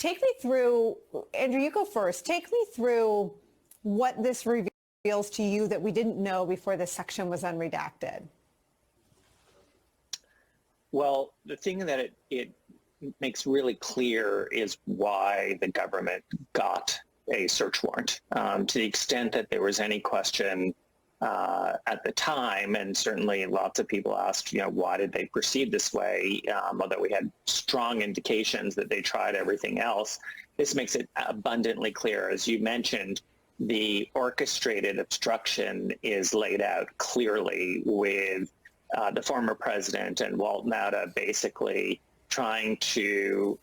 take me through, Andrew, you go first. Take me through what this reveals to you that we didn't know before this section was unredacted. Well, the thing that it makes really clear is why the government got a search warrant. To the extent that there was any question at the time, and certainly lots of people asked, why did they proceed this way? Although we had strong indications that they tried everything else, this makes it abundantly clear. As you mentioned, the orchestrated obstruction is laid out clearly with the former president and Walt Nauta basically trying to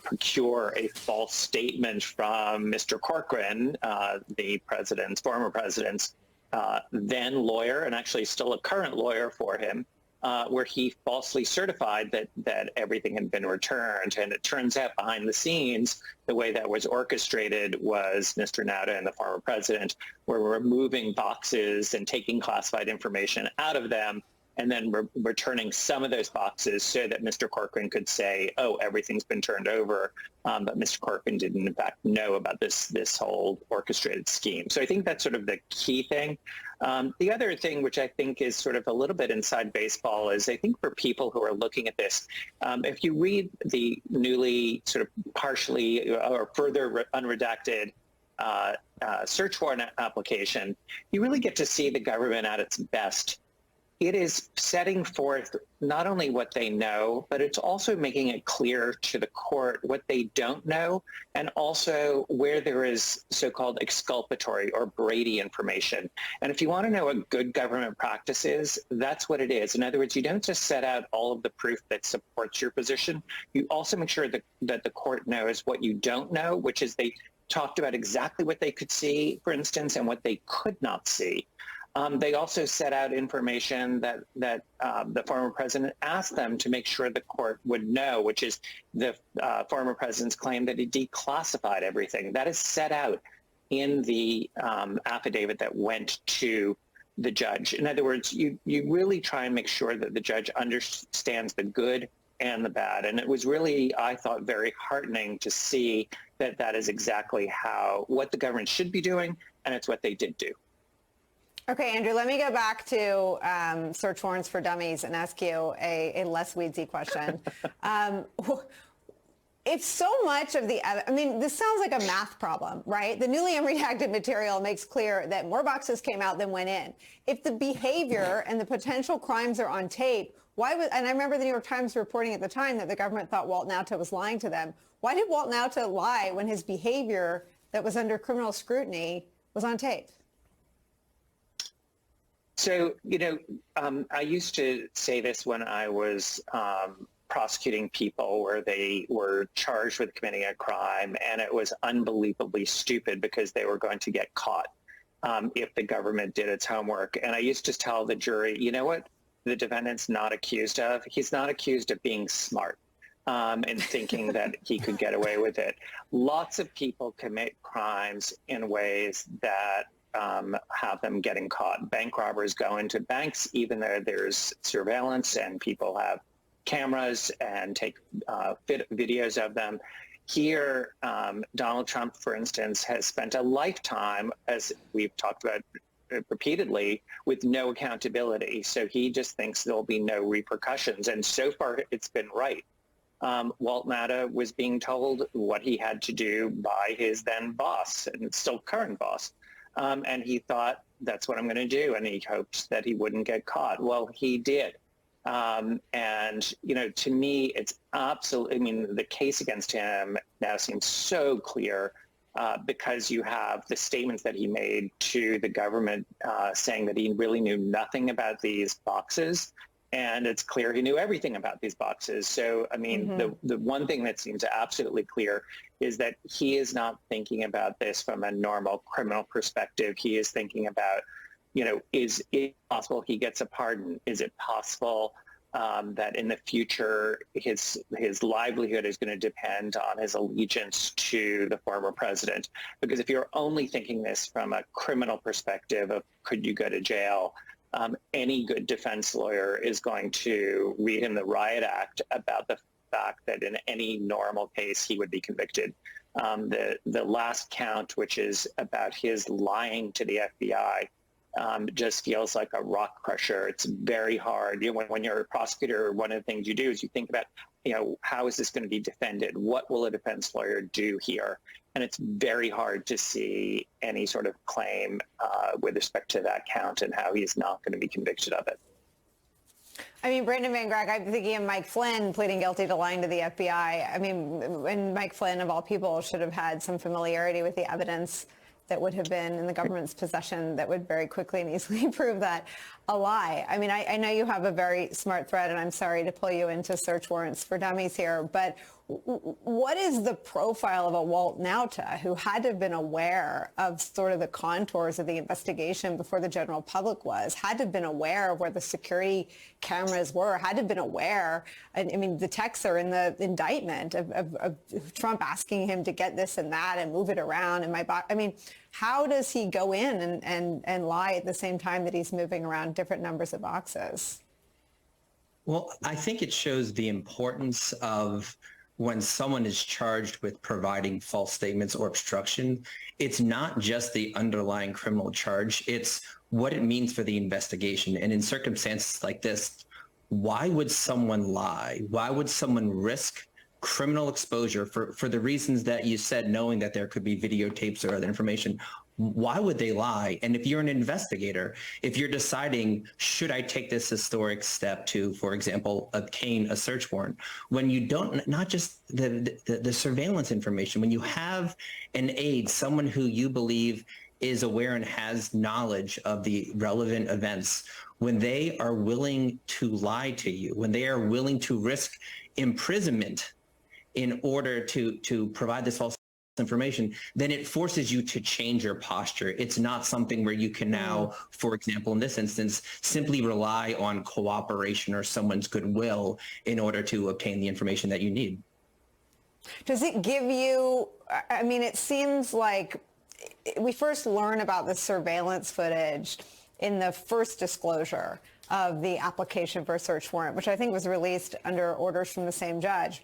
procure a false statement from Mr. Corcoran, the former president's then lawyer, and actually still a current lawyer for him, where he falsely certified that everything had been returned. And it turns out behind the scenes, the way that was orchestrated was Mr. Nauta and the former president were removing boxes and taking classified information out of them, and then returning some of those boxes so that Mr. Corcoran could say, oh, everything's been turned over. But Mr. Corcoran didn't, in fact, know about this whole orchestrated scheme. So I think that's sort of the key thing. The other thing, which I think is sort of a little bit inside baseball, is I think for people who are looking at this, if you read the newly sort of partially or further unredacted search warrant application, you really get to see the government at its best. It is setting forth not only what they know, but it's also making it clear to the court what they don't know, and also where there is so-called exculpatory or Brady information. And if you want to know what good government practice is, that's what it is. In other words, you don't just set out all of the proof that supports your position. You also make sure that the court knows what you don't know, which is they talked about exactly what they could see, for instance, and what they could not see. They also set out information that the former president asked them to make sure the court would know, which is the former president's claim that he declassified everything. That is set out in the affidavit that went to the judge. In other words, you really try and make sure that the judge understands the good and the bad. And it was really, I thought, very heartening to see that that is exactly what the government should be doing, and it's what they did do. Okay, Andrew, let me go back to search warrants for dummies and ask you a less weedsy question. If so much of this sounds like a math problem, right? The newly unredacted material makes clear that more boxes came out than went in. If the behavior and the potential crimes are on tape, and I remember the New York Times reporting at the time that the government thought Walt Nauta was lying to them. Why did Walt Nauta lie when his behavior that was under criminal scrutiny was on tape? So, I used to say this when I was prosecuting people where they were charged with committing a crime, and it was unbelievably stupid because they were going to get caught if the government did its homework. And I used to tell the jury, you know what the defendant's not accused of? He's not accused of being smart and thinking that he could get away with it. Lots of people commit crimes in ways that have them getting caught. Bank robbers go into banks even though there's surveillance and people have cameras and take videos of them. Here, Donald Trump, for instance, has spent a lifetime, as we've talked about repeatedly, with no accountability. So he just thinks there'll be no repercussions. And so far, it's been right. Walt Nauta was being told what he had to do by his then boss and still current boss. And he thought, that's what I'm going to do. And he hoped that he wouldn't get caught. Well, he did. And, to me, it's absolutely, the case against him now seems so clear because you have the statements that he made to the government saying that he really knew nothing about these boxes. And it's clear he knew everything about these boxes. So, the one thing that seems absolutely clear is that he is not thinking about this from a normal criminal perspective. He is thinking about, is it possible he gets a pardon? Is it possible that in the future his livelihood is going to depend on his allegiance to the former president? Because if you're only thinking this from a criminal perspective of could you go to jail, any good defense lawyer is going to read in the Riot Act about fact that in any normal case he would be convicted. The last count, which is about his lying to the FBI, just feels like a rock crusher. It's very hard. When you're a prosecutor, one of the things you do is you think about, how is this going to be defended? What will a defense lawyer do here? And it's very hard to see any sort of claim with respect to that count and how he's not going to be convicted of it. I mean, Brandon Van Grack, I'm thinking of Mike Flynn pleading guilty to lying to the FBI. I mean, and Mike Flynn, of all people, should have had some familiarity with the evidence that would have been in the government's possession that would very quickly and easily prove that a lie. I mean, I know you have a very smart thread, and I'm sorry to pull you into search warrants for dummies here, but what is the profile of a Walt Nauta who had to have been aware of sort of the contours of the investigation before the general public was, had to have been aware of where the security cameras were, had to have been aware, I mean, the texts are in the indictment of Trump asking him to get this and that and move it around in my box. I mean, how does he go in and lie at the same time that he's moving around different numbers of boxes? Well, I think it shows the importance of when someone is charged with providing false statements or obstruction, it's not just the underlying criminal charge, it's what it means for the investigation. And in circumstances like this, why would someone lie? Why would someone risk criminal exposure for the reasons that you said, knowing that there could be videotapes or other information? Why would they lie? And if you're an investigator, if you're deciding, should I take this historic step to, for example, obtain a search warrant, when you don't, not just the surveillance information, when you have an aide, someone who you believe is aware and has knowledge of the relevant events, when they are willing to lie to you, when they are willing to risk imprisonment in order to provide this false information, then it forces you to change your posture. It's not something where you can now, for example, in this instance, simply rely on cooperation or someone's goodwill in order to obtain the information that you need. Does it give you, I mean, it seems like we first learn about the surveillance footage in the first disclosure of the application for a search warrant, which I think was released under orders from the same judge.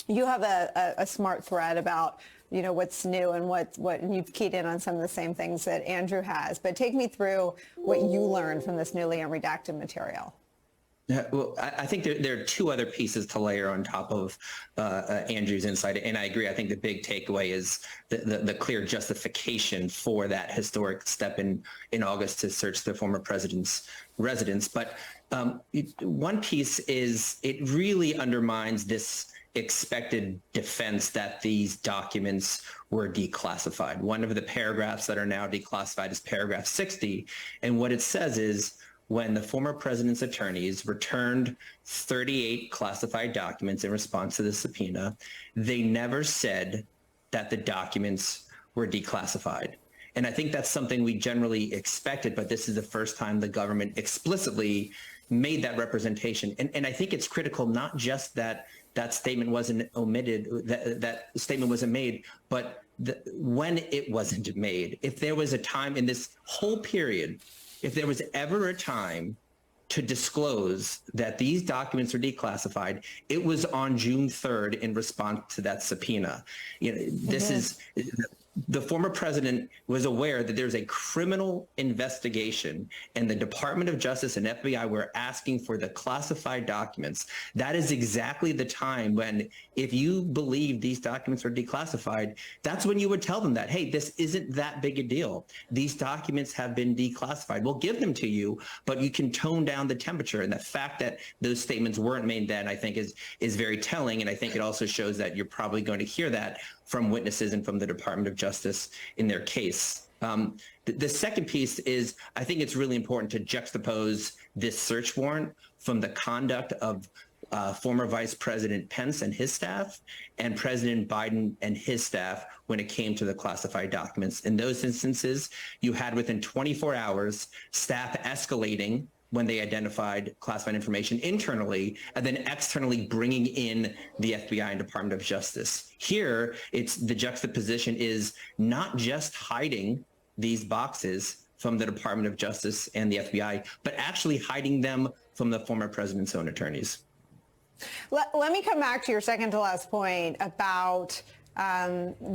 You have a smart thread about, what's new and what and you've keyed in on some of the same things that Andrew has. But take me through what you learned from this newly unredacted material. Yeah, well, I think there are two other pieces to layer on top of Andrew's insight, and I agree. I think the big takeaway is the clear justification for that historic step in August to search the former president's residence. But one piece is it really undermines this expected defense that these documents were declassified. One of the paragraphs that are now declassified is paragraph 60, and what it says is, when the former president's attorneys returned 38 classified documents in response to the subpoena, they never said that the documents were declassified. And I think that's something we generally expected, but this is the first time the government explicitly made that representation. And I think it's critical, not just that that statement wasn't omitted, that statement wasn't made, but when it wasn't made. If there was a time in this whole period, if there was ever a time to disclose that these documents are declassified, it was on June 3rd in response to that subpoena. This is, the former president was aware that there's a criminal investigation and the Department of Justice and FBI were asking for the classified documents. That is exactly the time when, if you believe these documents are declassified, that's when you would tell them that, hey, this isn't that big a deal. These documents have been declassified. We'll give them to you, but you can tone down the temperature. And the fact that those statements weren't made then, I think, is very telling. And I think it also shows that you're probably going to hear that from witnesses and from the Department of Justice in their case. The second piece is, I think it's really important to juxtapose this search warrant from the conduct of former Vice President Pence and his staff and President Biden and his staff when it came to the classified documents. In those instances, you had within 24 hours staff escalating when they identified classified information internally, and then externally bringing in the FBI and Department of Justice. Here, it's the juxtaposition is not just hiding these boxes from the Department of Justice and the FBI, but actually hiding them from the former president's own attorneys. Let me come back to your second to last point about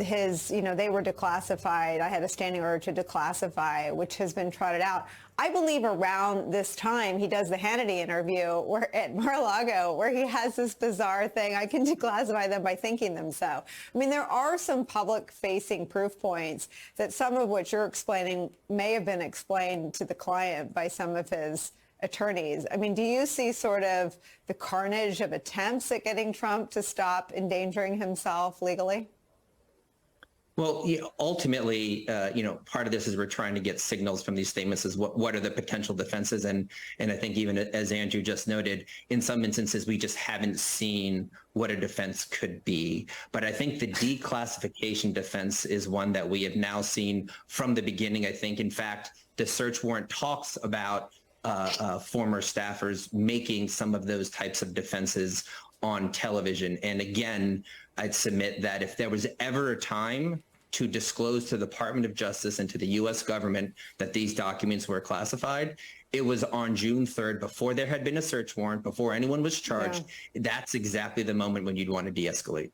his, they were declassified. I had a standing order to declassify, which has been trotted out. I believe around this time, he does the Hannity interview at MarOLago, where he has this bizarre thing, I can declassify them by thinking them so. I mean, there are some public-facing proof points that some of which you're explaining may have been explained to the client by some of his attorneys. I mean, do you see sort of the carnage of attempts at getting Trump to stop endangering himself legally? Well, ultimately, part of this is we're trying to get signals from these statements as what are the potential defenses. And I think even as Andrew just noted, in some instances, we just haven't seen what a defense could be. But I think the declassification defense is one that we have now seen from the beginning. I think, in fact, the search warrant talks about former staffers making some of those types of defenses on television. And again, I'd submit that if there was ever a time to disclose to the Department of Justice and to the U.S. government that these documents were classified, it was on June 3rd, before there had been a search warrant, before anyone was charged. Yeah. That's exactly the moment when you'd want to de-escalate.